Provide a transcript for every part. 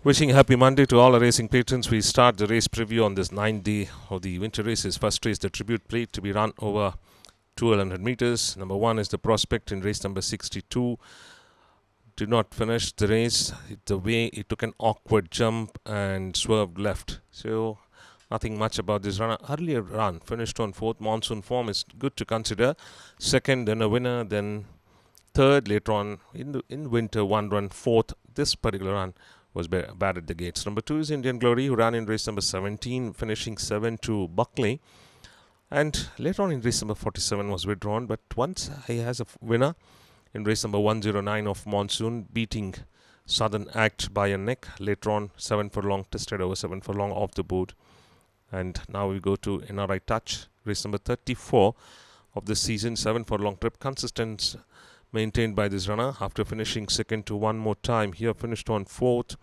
Wishing a happy Monday to all our racing patrons. We start the race preview on this 9th day of the winter races. First race, the Tribute Plate, to be run over 1200 meters. Number 1 is the Prospect in race number 62. Did not finish the race. The way it took an awkward jump and swerved left. So nothing much about this runner. Earlier run, finished on 4th. Monsoon form is good to consider. Second, then a winner, then third. Later on in winter, 1 run, 4th. This particular run was bad at the gates. Number 2 is Indian Glory, who ran in race number 17, finishing 7 to Buckley. And later on in race number 47 was withdrawn, but once he has a winner in race number 109 of Monsoon, beating Southern Act by a neck. Later on, 7 furlong, tested over 7 furlong off the board. And now we go to NRI Touch, race number 34 of the season, 7 furlong trip. Consistent maintained by this runner after finishing second to one more time. Here finished on 4th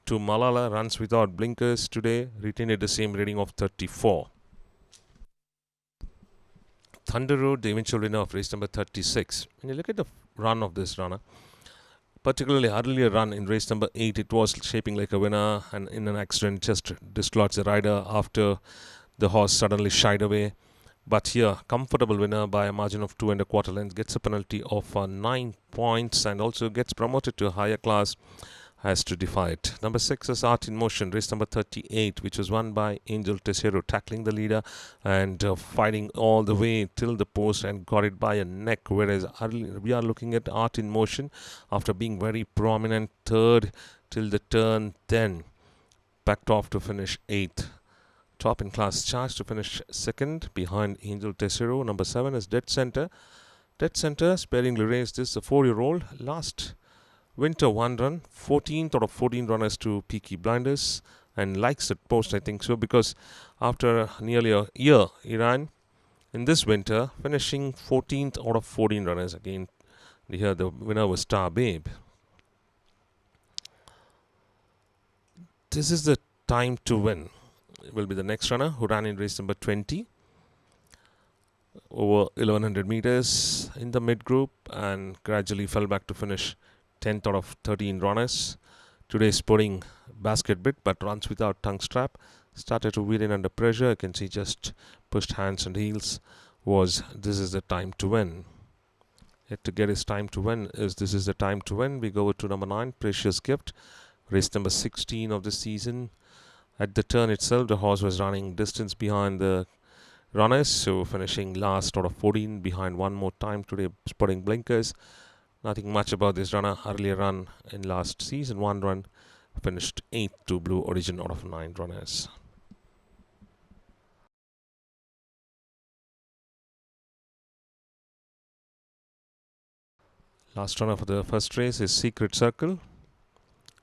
to Malala, runs without blinkers today, retained at the same rating of 34. Thunder Road, the eventual winner of race number 36. When you look at the run of this runner, particularly earlier run in race number 8, it was shaping like a winner, and in an accident just dislodged the rider after the horse suddenly shied away. But here, comfortable winner by a margin of 2 1/4 lengths, gets a penalty of 9 points and also gets promoted to a higher class, has to defy it. Number 6 is Art in Motion, race number 38, which was won by Angel Tesero, tackling the leader and fighting all the way till the post and got it by a neck. Whereas we are looking at Art in Motion after being very prominent, third till the turn, then backed off to finish 8th. Top in class charge to finish second behind Angel Tesero. Number 7 is Dead Center. Dead Center sparingly raced this, a 4-year-old. Last winter 1 run, 14th out of 14 runners to Peaky Blinders, and likes that post, I think so, because after nearly a year he ran in this winter, finishing 14th out of 14 runners. Again, here the winner was Star Babe. This is the time to win. It will be the next runner, who ran in race number 20 over 1100 meters in the mid group and gradually fell back to finish 10th out of 13 runners. Today sporting basket bit but runs without tongue strap. Started to wheel in under pressure. You can see just pushed hands and heels. This is the time to win. Yet to get his time to win is this is the time to win. We go to number 9, Precious Gift, race number 16 of the season. At the turn itself, the horse was running distance behind the runners, so finishing last out of 14 behind one more time today, spotting blinkers. Nothing much about this runner. Earlier run in last season, 1 run, finished 8th to Blue Origin out of 9 runners. Last runner for the first race is Secret Circle.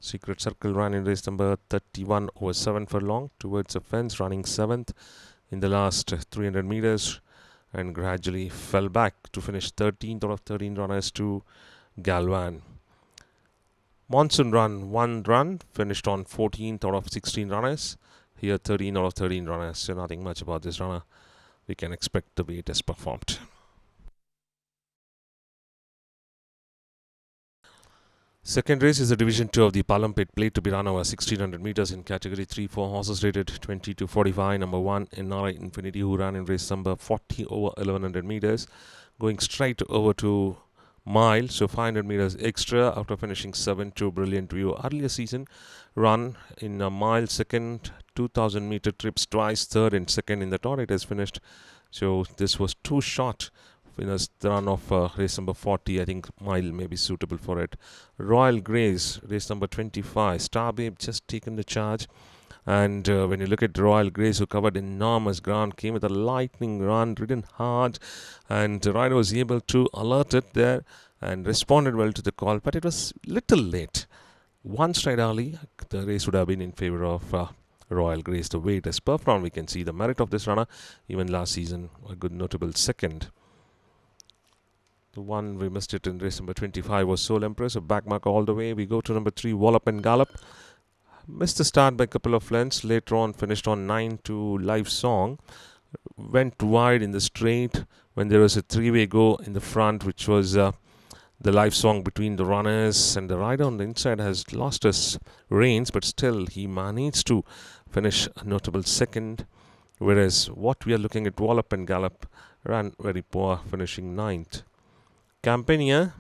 Secret Circle ran in race number 31 over 7 furlong towards the fence, running 7th in the last 300 meters and gradually fell back to finish 13th out of 13 runners to Galvan. Monsoon run, 1 run, finished on 14th out of 16 runners. Here 13 out of 13 runners, so nothing much about this runner. We can expect the way it has performed. Second race is the Division 2 of the Palampet Plate, to be run over 1600 meters in category 3-4 horses rated 20 to 45. Number 1, NRI Infinity, who ran in race number 40 over 1100 meters, going straight over to mile, so 500 meters extra after finishing 7 to Brilliant View. Earlier season run in a mile second, 2000 meter trips twice, third and second in the tour. It has finished, so this was too short. In the run of race number 40, I think mile may be suitable for it. Royal Grace, race number 25. Star Babe just taken the charge. And when you look at Royal Grace, who covered enormous ground, came with a lightning run, ridden hard. And the rider was able to alert it there and responded well to the call. But it was little late. One stride early, the race would have been in favor of Royal Grace. The way it has performed, we can see the merit of this runner. Even last season, a good notable second. The one we missed it in race number 25 was Soul Empress, a back marker all the way. We go to number 3, Wallop and Gallop. Missed the start by a couple of lengths. Later on, finished on 9 to Live Song. Went wide in the straight when there was a 3-way go in the front, which was The live song between the runners, and the rider on the inside has lost his reins, but still he managed to finish a notable second. Whereas what we are looking at, Wallop and Gallop ran very poor, finishing ninth. Campania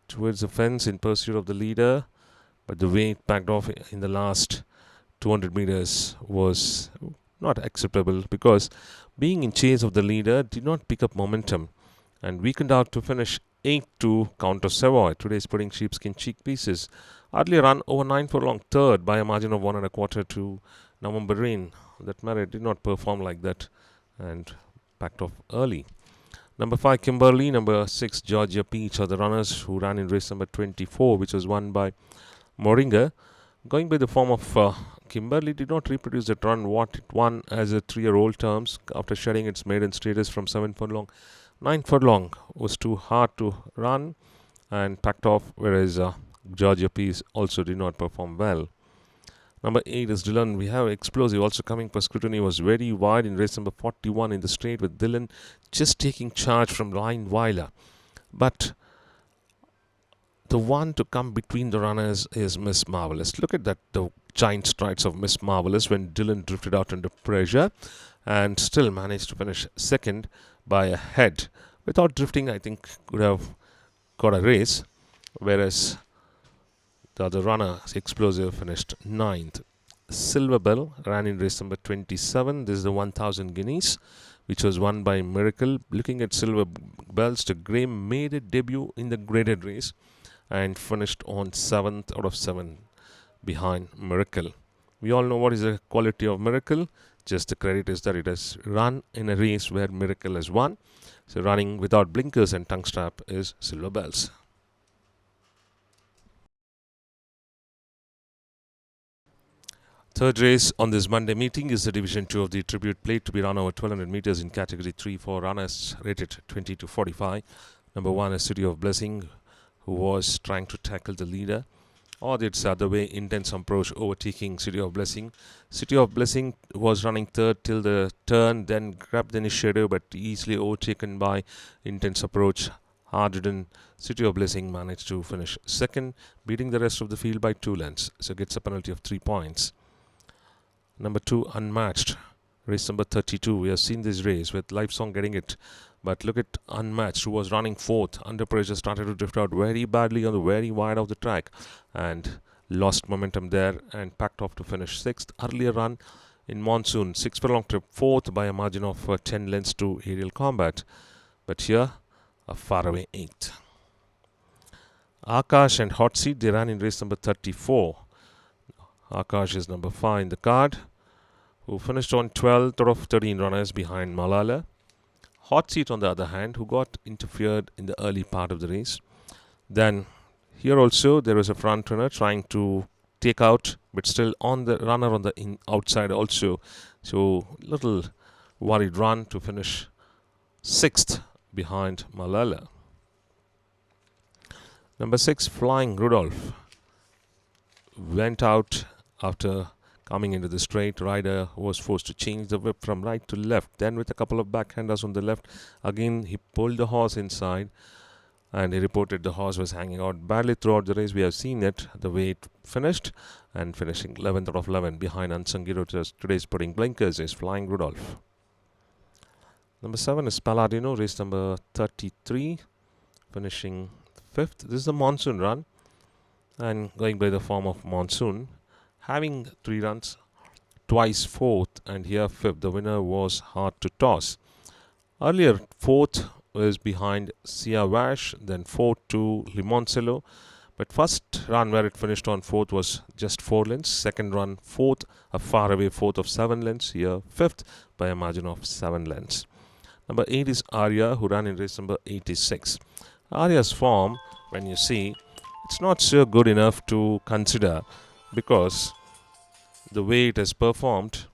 towards the fence in pursuit of the leader, but the way it backed off in the last 200 meters was not acceptable, because being in chase of the leader did not pick up momentum and weakened out to finish 8 to counter Savoy. Today's putting sheepskin cheek pieces. Earlier run over 9 furlong, third by a margin of 1.25 to November Rain. That Merit did not perform like that and backed off early. Number 5, Kimberly. Number 6, Georgia Peach are the runners who ran in race number 24, which was won by Moringa. Going by the form of Kimberly did not reproduce that run what it won as a 3-year-old terms after shedding its maiden status from 7 furlong. 9 furlong was too hard to run and packed off, whereas Georgia Peace also did not perform well. Number 8 is Dylan. We have Explosive also coming for scrutiny. Was very wide in race number 41 in the straight, with Dylan just taking charge from Ryan Weiler. But the one to come between the runners is Miss Marvelous. Look at that, the giant strides of Miss Marvelous when Dylan drifted out under pressure and still managed to finish second by a head. Without drifting, I think could have got a race, whereas the other runner, Explosive, finished ninth. Silver Bell ran in race number 27. This is the 1000 guineas, which was won by Miracle. Looking at Silver Bells, the Grey made a debut in the graded race and finished on 7th out of 7 behind Miracle. We all know what is the quality of Miracle. Just the credit is that it has run in a race where Miracle has won. So running without blinkers and tongue strap is Silver Bells. Third race on this Monday meeting is the Division 2 of the Tribute Plate to be run over 1200 meters in Category 3 for runners rated 20 to 45. Number 1 is City of Blessing, who was trying to tackle the leader. Or it's the other way, Intense Approach overtaking City of Blessing. City of Blessing was running third till the turn, then grabbed the initiative but easily overtaken by Intense Approach. Hard-ridden City of Blessing managed to finish second, beating the rest of the field by 2 lengths. So gets a penalty of 3 points. Number 2, Unmatched. Race number 32. We have seen this race with Live Song getting it. But look at Unmatched, who was running fourth. Under pressure, started to drift out very badly on the very wide of the track and lost momentum there and packed off to finish sixth. Earlier run in Monsoon, 6 furlong trip, fourth by a margin of 10 lengths to Aerial Combat. But here, a faraway eighth. Akash and Hot Seat, they ran in race number 34. Akash is number 5 in the card, who finished on 12th out of 13 runners behind Malala. Hot Seat, on the other hand, who got interfered in the early part of the race. Then here also there was a front runner trying to take out, but still on the runner on the outside also. So little worried run to finish sixth behind Malala. Number 6, Flying Rudolph, went out after coming into the straight. Rider was forced to change the whip from right to left. Then with a couple of backhanders on the left, again he pulled the horse inside and he reported the horse was hanging out badly throughout the race. We have seen it, the way it finished, and finishing 11th out of 11 behind Unsung Hero. Today's putting blinkers is Flying Rudolph. Number 7 is Paladino, race number 33, finishing 5th. This is the Monsoon run, and going by the form of Monsoon, having 3 runs, twice 4th, and here 5th. The winner was hard to toss. Earlier 4th was behind Sia Vash, then 4th to Limoncello. But first run where it finished on 4th was just 4 lengths. Second run 4th, a far away 4th of 7 lengths. Here 5th by a margin of 7 lengths. Number 8 is Arya, who ran in race number 86. Arya's form, when you see, it's not so good enough to consider, because the way it has performed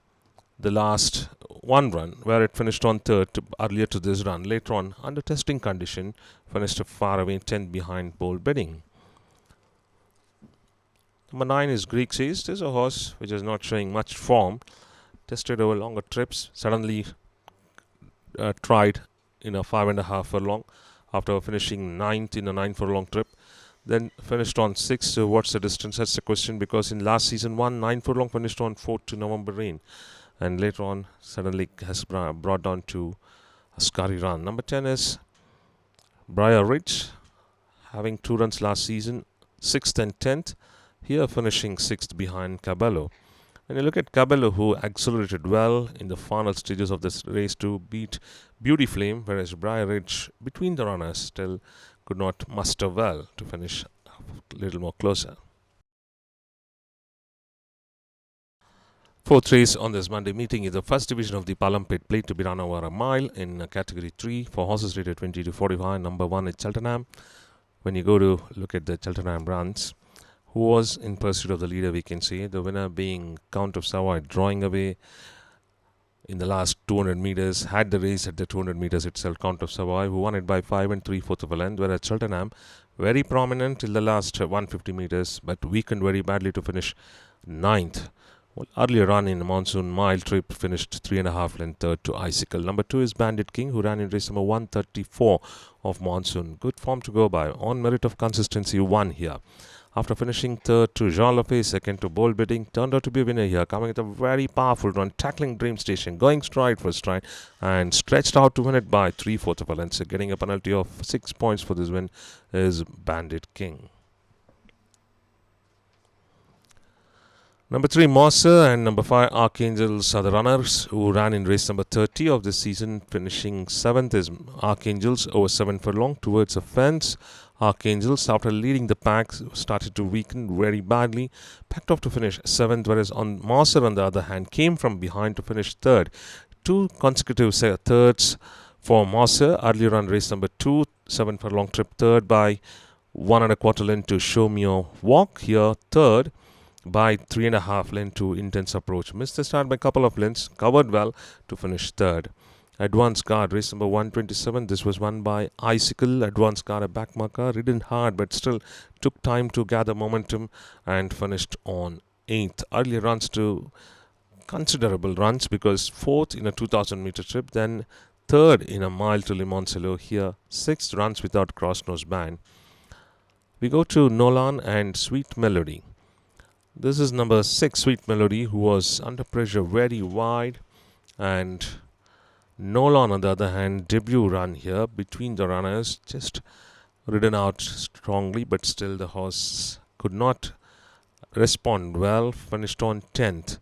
the last one run where it finished on 3rd earlier to this run, later on under testing condition finished a far away 10th behind Bold Bidding. Number 9 is Greek Says. This is a horse which is not showing much form, tested over longer trips, suddenly tried in a 5.5 furlong, after finishing 9th in a 9 furlong trip. Then finished on 6th. So what's the distance? That's the question, because in last season 9 furlong finished on 4th to November rain. And later on, suddenly has brought down to a scurry run. Number 10 is Briar Ridge, having 2 runs last season, 6th and 10th. Here finishing 6th behind Cabello. When you look at Cabello, who accelerated well in the final stages of this race to beat Beauty Flame, whereas Briar Ridge, between the runners, still could not muster well to finish a little more closer. Fourth race on this Monday meeting is the first division of the Palampit Plate to be run over a mile in category 3 for horses rated 20 to 45. Number 1 is Cheltenham. When you go to look at the Cheltenham runs, who was in pursuit of the leader, we can say. The winner being Count of Savoy, drawing away in the last 200 meters, had the race at the 200 meters itself. Count of Savoy, who won it by 5 3/4 of a length, whereas Cheltenham, very prominent till the last 150 meters, but weakened very badly to finish 9th. Well, earlier run in the monsoon mile trip finished 3.5 length third to Icicle. Number 2 is Bandit King, who ran in race number 134 of monsoon. Good form to go by. On merit of consistency, won here. After finishing third to Jean Lefebvre, second to Bold Bidding, turned out to be a winner here, coming with a very powerful run, tackling Dream Station, going stride for stride, and stretched out to win it by 3/4 of a length. So getting a penalty of 6 points for this win is Bandit King. Number 3, MUASER, and number 5, Archangels are the runners who ran in race number 30 of this season. Finishing 7th is Archangels over 7 furlong towards a fence. Archangels, after leading the pack, started to weaken very badly, packed off to finish 7th, whereas on MUASER, on the other hand, came from behind to finish 3rd. 2 consecutive thirds for MUASER. Earlier on race number 2, 7 furlong trip, 3rd by 1 1/4 length to Show Me Your Walk. Here 3rd by 3.5 length to Intense Approach. Missed the start by a couple of lengths, covered well to finish 3rd. Advance Guard, race number 127. This was won by Icicle. Advance Guard, a back marker, ridden hard but still took time to gather momentum and finished on 8th. Earlier runs to considerable runs, because 4th in a 2000 meter trip, then 3rd in a mile to Limoncello. Here 6th runs without cross nose band. We go to Nolan and Sweet Melody. This is number 6, Sweet Melody, who was under pressure very wide, and Nolan, on the other hand, debut run here between the runners, just ridden out strongly, but still the horse could not respond well, finished on 10th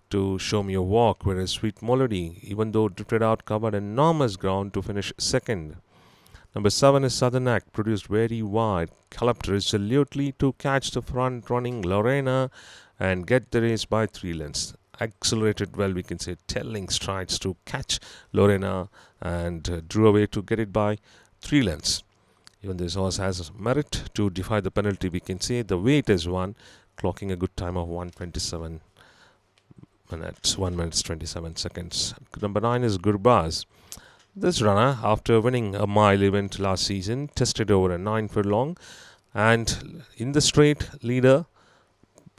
to Show Me Your Walk, whereas Sweet Melody, even though drifted out, covered enormous ground to finish 2nd. Number 7 is Southern Act, produced very wide, galloped resolutely to catch the front running Lorena and get the race by 3 lengths. Accelerated well, we can say, telling strides to catch Lorena, and drew away to get it by 3 lengths. Even this horse has merit to defy the penalty, we can say. The weight is 1, clocking a good time of 1:27 minutes, 1 minute 27 seconds. Number 9 is Gurbaz. This runner, after winning a mile event last season, tested over a 9 furlong, and in the straight, leader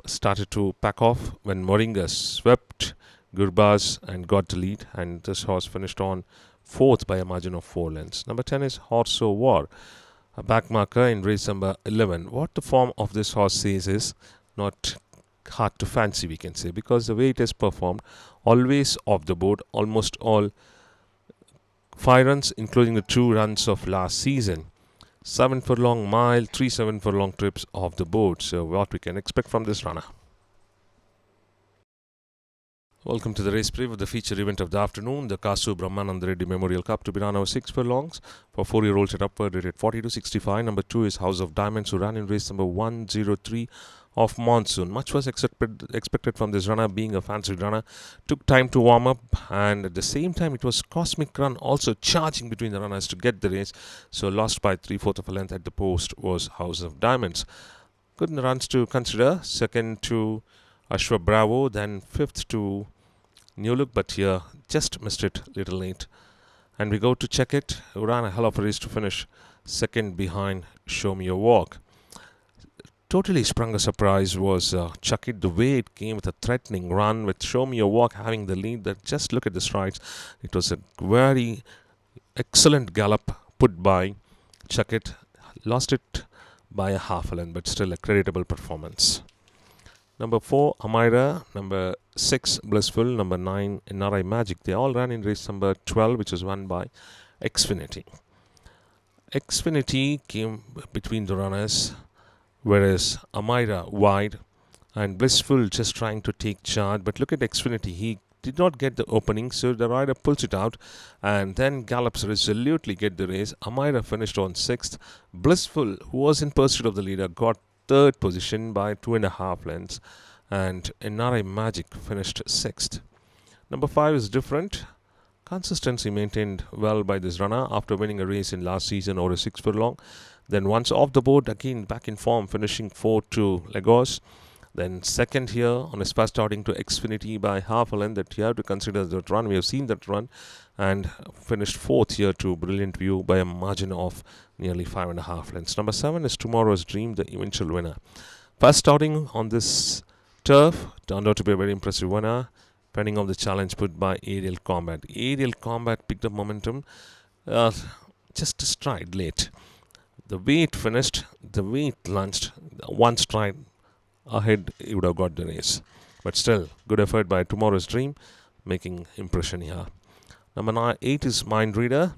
started to pack off when Moringa swept Gurbaz and got the lead, and this horse finished on 4th by a margin of 4 lengths. Number 10 is Horse O' War, a back marker in race number 11. What the form of this horse says is not hard to fancy, we can say, because the way it is performed, always off the board, almost all 5 runs, including the 2 runs of last season. 7 furlong mile, 3 7 furlong trips off the board. So what we can expect from this runner. Welcome to the race preview of the feature event of the afternoon, the Kasu Brahmananda Reddy Memorial Cup, to be run over 6 furlongs for 4-year-olds at upward rated 40 to 65. Number 2 is House of Diamonds, who ran in race number 103 of monsoon. Much was expected from this runner, being a fancy runner. Took time to warm up, and at the same time it was Cosmic Run also charging between the runners to get the race. So lost by 3/4 of a length at the post was House of Diamonds. Good runs to consider. 2nd to Ashwa Bravo, then 5th to New Look, but here just missed it little late. And we go to Check It, who ran a hell of a race to finish 2nd behind Show Me Your Walk. Totally sprung a surprise was Chuck It, the way it came with a threatening run, with Show Me Your Walk having the lead. That just look at the strides. It was a very excellent gallop put by chuck it, lost it by a half a length, but still a creditable performance. Number 4, Amira. Number 6, Blissful. Number 9, NRI Magic. They all ran in race number 12, which was won by Xfinity. Xfinity came between the runners, whereas Amira wide and Blissful just trying to take charge. But look at Xfinity. He did not get the opening, so the rider pulls it out and then gallops resolutely get the race. Amira finished on 6th. Blissful, who was in pursuit of the leader, got 3rd position by 2.5 lengths, and NRI Magic finished 6th. Number 5 is Different. Consistency maintained well by this runner after winning a race in last season over a 6 furlong. Then once off the board, again back in form, finishing 4th to Lagos. Then 2nd here on his first outing to Xfinity by half a length. That you have to consider that run. We have seen that run, and finished 4th here to Brilliant View by a margin of nearly 5.5 lengths. Number 7 is Tomorrow's Dream, the eventual winner. First outing on this turf turned out to be a very impressive winner, depending on the challenge put by Aerial Combat. Aerial Combat picked up momentum just a stride late. The way it finished, the way it launched, one stride ahead, he would have got the race. But still, good effort by Tomorrow's Dream, making impression here. Number 8 is Mind Reader.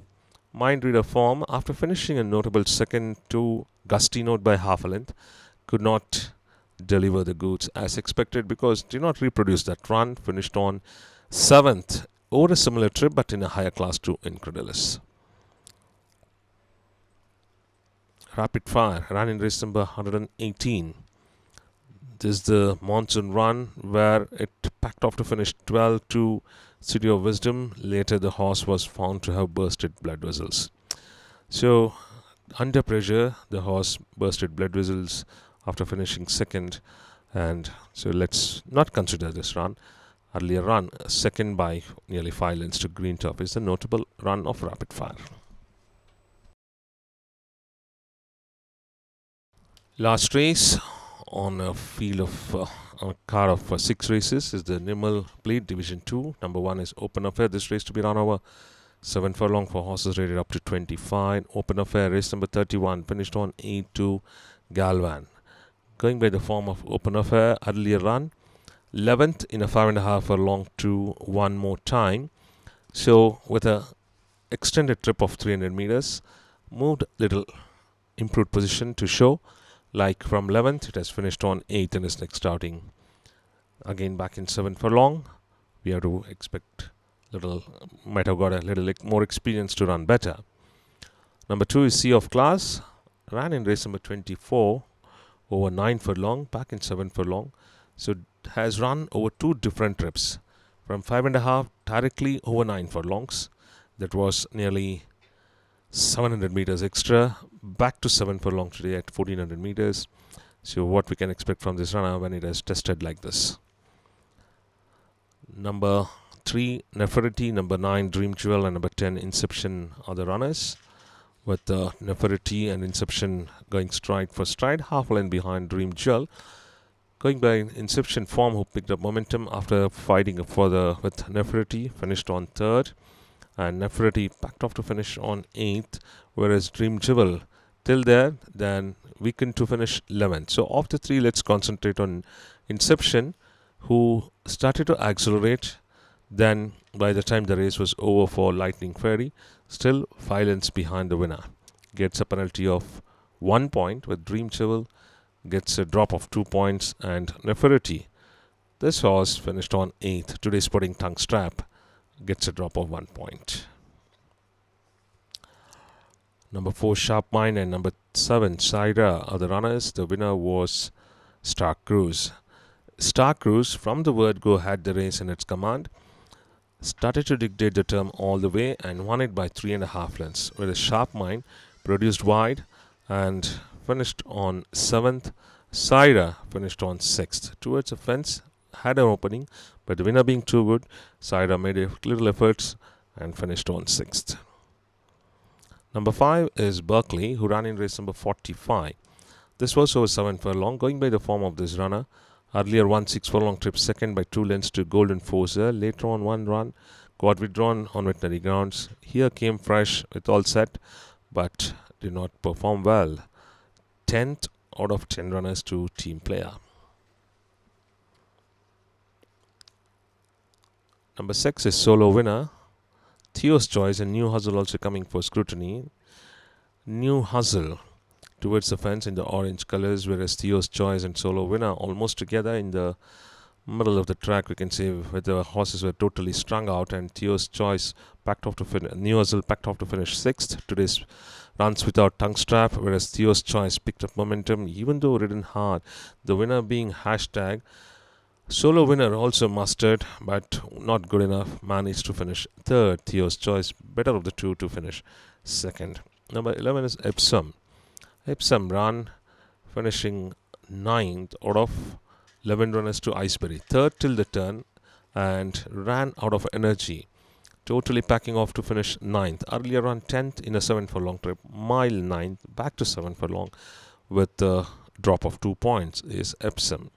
Mind Reader form, after finishing a notable 2nd to Gusty Note by half a length, could not deliver the goods as expected because did not reproduce that run. Finished on 7th over a similar trip but in a higher class to Incredulous. Rapid Fire ran in race number 118. This is the monsoon run where it packed off to finish 12 to City of Wisdom. Later the horse was found to have bursted blood vessels. So under pressure the horse bursted blood vessels after finishing 2nd, and so let's not consider this run. Earlier run, 2nd by nearly 5 lengths to Green Top, is the notable run of Rapid Fire. Last race on a field of on a car of 6 races is the Nimmal Plate Division 2. Number 1 is Open Affair. This race to be run over 7 furlong for horses rated up to 25. Open Affair, race number 31, finished on 8 to Galvan. Going by the form of Open Affair, earlier run 11th in a 5.5 furlong to One More Time. So with a extended trip of 300 meters, moved little improved position to show. Like from 11th, it has finished on 8th in its next outing. Again back in 7 furlong, we have to expect might have got a little more experience to run better. Number 2 is Sea of Class. Ran in race number 24 over 9 furlong, back in 7 furlong. So has run over 2 different trips. From 5.5 directly over 9 furlongs. That was nearly 700 meters extra. Back to 7 furlong today at 1400 meters. So what we can expect from this runner when it has tested like this. Number 3 Nefertiti, number 9 Dream Jewel, and number 10 Inception are the runners, with Nefertiti and Inception going stride for stride, half a length behind Dream Jewel. Going by Inception form, who picked up momentum after fighting further with Nefertiti, finished on 3rd, and Nefertiti packed off to finish on 8th, whereas Dream Jewel till there then weakened to finish 11th. So of the 3, let's concentrate on Inception, who started to accelerate. Then by the time the race was over for Lightning Fairy, still 5 lengths behind the winner. Gets a penalty of 1 point, with Dream Jewel gets a drop of 2 points, and Nefertiti, this horse finished on 8th. Today's Pudding Tongue Strap gets a drop of 1 point. Number 4 Sharp Mind and number 7 Saira are the runners. The winner was Star Cruise. Star Cruise, from the word go, had the race in its command, started to dictate the term all the way and won it by 3.5 lengths, whereas Sharp Mind produced wide and finished on 7th. Saira finished on 6th. Towards the fence, had an opening, but the winner being too good, Saira made a little efforts and finished on 6th. Number 5 is Berkeley, who ran in race number 45. This was over 7 furlong. Going by the form of this runner, earlier won 6 furlong trip, 2nd by 2 lengths to Golden Forcer. Later on, 1 run got withdrawn on veterinary grounds. Here came fresh with all set, but did not perform well. 10th out of 10 runners to team player. Number 6 is solo winner. Theo's Choice and New Hustle also coming for scrutiny. New Hustle towards the fence in the orange colors, whereas Theo's Choice and Solo Winner almost together in the middle of the track. We can say where the horses were totally strung out, and Theo's Choice packed off to finish. New Hustle packed off to finish 6th. Today's runs without tongue strap, whereas Theo's Choice picked up momentum even though ridden hard. The winner being hashtag Solo Winner also mustered, but not good enough. Managed to finish 3rd. Theo's Choice better of the two to finish 2nd. Number 11 is EPSOM. EPSOM ran finishing 9th out of 11 runners to Iceberry. 3rd till the turn and ran out of energy. Totally packing off to finish 9th. Earlier ran 10th in a 7 furlong trip. Mile 9th, back to 7 furlong with a drop of 2 points is EPSOM.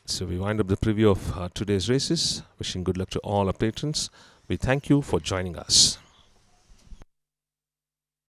So we wind up the preview of today's races. Wishing good luck to all our patrons. We thank you for joining us.